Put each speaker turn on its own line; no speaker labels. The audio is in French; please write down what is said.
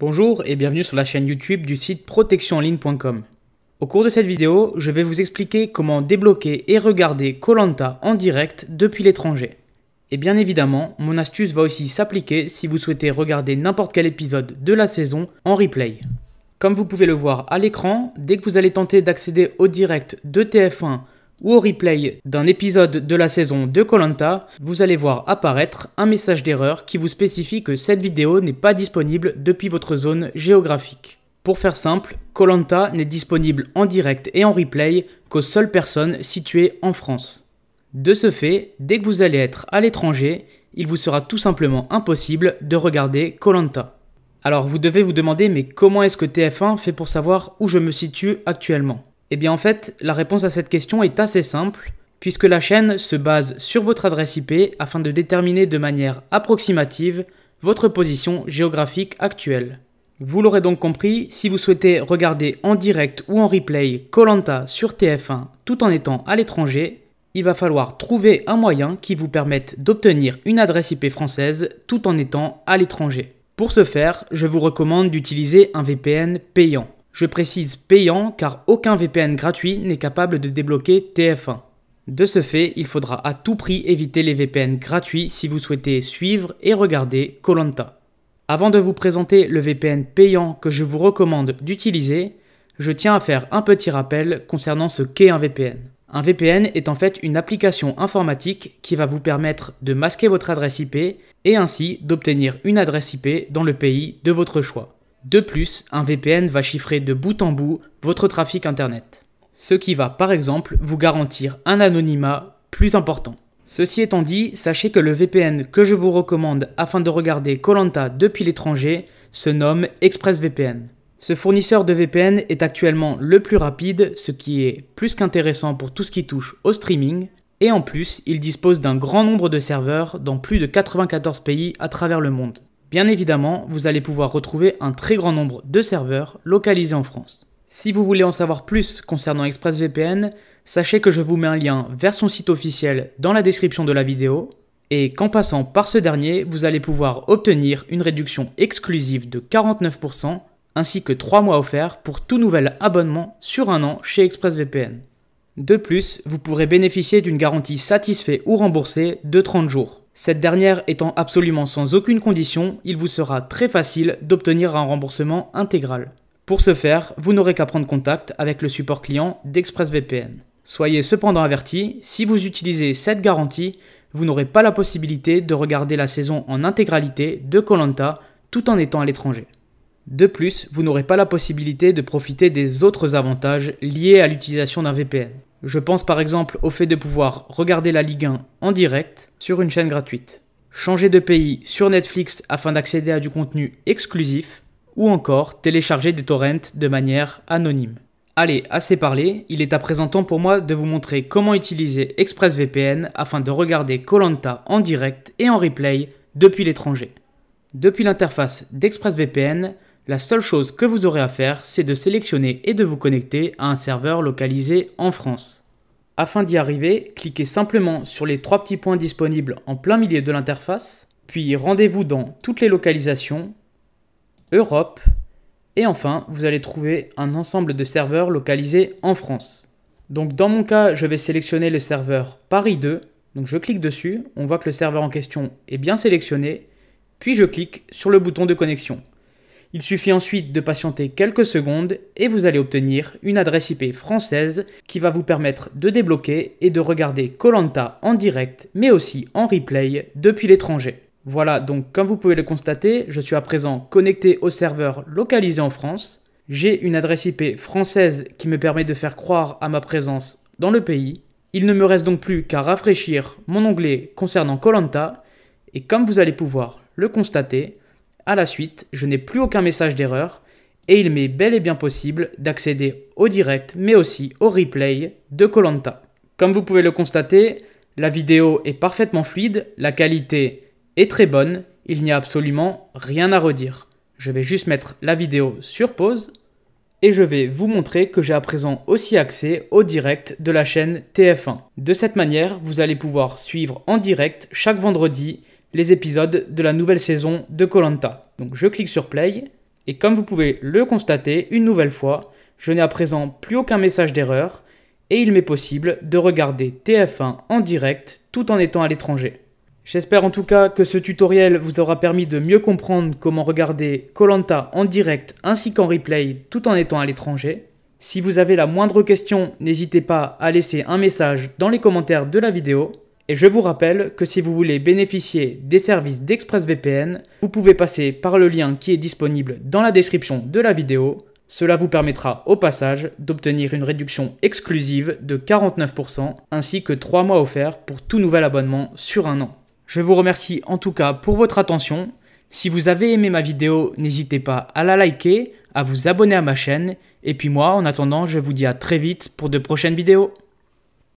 Bonjour et bienvenue sur la chaîne YouTube du site protectionenligne.com. Au cours de cette vidéo, je vais vous expliquer comment débloquer et regarder koh Lanta en direct depuis l'étranger. Et bien évidemment, mon astuce va aussi s'appliquer si vous souhaitez regarder n'importe quel épisode de la saison en replay. Comme vous pouvez le voir à l'écran, dès que vous allez tenter d'accéder au direct de TF1 ou au replay d'un épisode de la saison de koh Lanta, vous allez voir apparaître un message d'erreur qui vous spécifie que cette vidéo n'est pas disponible depuis votre zone géographique. Pour faire simple, koh Lanta n'est disponible en direct et en replay qu'aux seules personnes situées en France. De ce fait, dès que vous allez être à l'étranger, il vous sera tout simplement impossible de regarder koh Lanta. Alors vous devez vous demander, mais comment est-ce que TF1 fait pour savoir où je me situe actuellement ? Eh bien en fait, la réponse à cette question est assez simple, puisque la chaîne se base sur votre adresse IP afin de déterminer de manière approximative votre position géographique actuelle. Vous l'aurez donc compris, si vous souhaitez regarder en direct ou en replay koh Lanta sur TF1 tout en étant à l'étranger, il va falloir trouver un moyen qui vous permette d'obtenir une adresse IP française tout en étant à l'étranger. Pour ce faire, je vous recommande d'utiliser un VPN payant. Je précise payant car aucun VPN gratuit n'est capable de débloquer TF1. De ce fait, il faudra à tout prix éviter les VPN gratuits si vous souhaitez suivre et regarder koh Lanta. Avant de vous présenter le VPN payant que je vous recommande d'utiliser, je tiens à faire un petit rappel concernant ce qu'est un VPN. Un VPN est en fait une application informatique qui va vous permettre de masquer votre adresse IP et ainsi d'obtenir une adresse IP dans le pays de votre choix. De plus, un VPN va chiffrer de bout en bout votre trafic internet, ce qui va par exemple vous garantir un anonymat plus important. Ceci étant dit, sachez que le VPN que je vous recommande afin de regarder koh Lanta depuis l'étranger se nomme ExpressVPN. Ce fournisseur de VPN est actuellement le plus rapide, ce qui est plus qu'intéressant pour tout ce qui touche au streaming, et en plus, il dispose d'un grand nombre de serveurs dans plus de 94 pays à travers le monde. Bien évidemment, vous allez pouvoir retrouver un très grand nombre de serveurs localisés en France. Si vous voulez en savoir plus concernant ExpressVPN, sachez que je vous mets un lien vers son site officiel dans la description de la vidéo et qu'en passant par ce dernier, vous allez pouvoir obtenir une réduction exclusive de 49% ainsi que 3 mois offerts pour tout nouvel abonnement sur un an chez ExpressVPN. De plus, vous pourrez bénéficier d'une garantie satisfait ou remboursée de 30 jours. Cette dernière étant absolument sans aucune condition, il vous sera très facile d'obtenir un remboursement intégral. Pour ce faire, vous n'aurez qu'à prendre contact avec le support client d'ExpressVPN. Soyez cependant avertis, si vous utilisez cette garantie, vous n'aurez pas la possibilité de regarder la saison en intégralité de koh Lanta tout en étant à l'étranger. De plus, vous n'aurez pas la possibilité de profiter des autres avantages liés à l'utilisation d'un VPN. Je pense par exemple au fait de pouvoir regarder la Ligue 1 en direct sur une chaîne gratuite, changer de pays sur Netflix afin d'accéder à du contenu exclusif, ou encore télécharger des torrents de manière anonyme. Allez, assez parlé, il est à présent temps pour moi de vous montrer comment utiliser ExpressVPN afin de regarder koh Lanta en direct et en replay depuis l'étranger. Depuis l'interface d'ExpressVPN, la seule chose que vous aurez à faire, c'est de sélectionner et de vous connecter à un serveur localisé en France. Afin d'y arriver, cliquez simplement sur les 3 petits points disponibles en plein milieu de l'interface, puis rendez-vous dans Toutes les localisations, Europe, et enfin, vous allez trouver un ensemble de serveurs localisés en France. Donc dans mon cas, je vais sélectionner le serveur Paris 2, donc je clique dessus, on voit que le serveur en question est bien sélectionné, puis je clique sur le bouton de connexion. Il suffit ensuite de patienter quelques secondes et vous allez obtenir une adresse IP française qui va vous permettre de débloquer et de regarder koh Lanta en direct mais aussi en replay depuis l'étranger. Voilà, donc comme vous pouvez le constater, je suis à présent connecté au serveur localisé en France. J'ai une adresse IP française qui me permet de faire croire à ma présence dans le pays. Il ne me reste donc plus qu'à rafraîchir mon onglet concernant koh Lanta et comme vous allez pouvoir le constater, à la suite, je n'ai plus aucun message d'erreur et il m'est bel et bien possible d'accéder au direct mais aussi au replay de koh Lanta. Comme vous pouvez le constater, la vidéo est parfaitement fluide, la qualité est très bonne, il n'y a absolument rien à redire. Je vais juste mettre la vidéo sur pause et je vais vous montrer que j'ai à présent aussi accès au direct de la chaîne TF1. De cette manière, vous allez pouvoir suivre en direct chaque vendredi les épisodes de la nouvelle saison de koh Lanta. Donc je clique sur play Et comme vous pouvez le constater une nouvelle fois, je n'ai à présent plus aucun message d'erreur et il m'est possible de regarder TF1 en direct tout en étant à l'étranger. J'espère en tout cas que ce tutoriel vous aura permis de mieux comprendre comment regarder koh en direct ainsi qu'en replay tout en étant à l'étranger. Si vous avez la moindre question, n'hésitez pas à laisser un message dans les commentaires de la vidéo. Et je vous rappelle que si vous voulez bénéficier des services d'ExpressVPN, vous pouvez passer par le lien qui est disponible dans la description de la vidéo. Cela vous permettra au passage d'obtenir une réduction exclusive de 49% ainsi que 3 mois offerts pour tout nouvel abonnement sur un an. Je vous remercie en tout cas pour votre attention. Si vous avez aimé ma vidéo, n'hésitez pas à la liker, à vous abonner à ma chaîne. Et puis moi, en attendant, je vous dis à très vite pour de prochaines vidéos.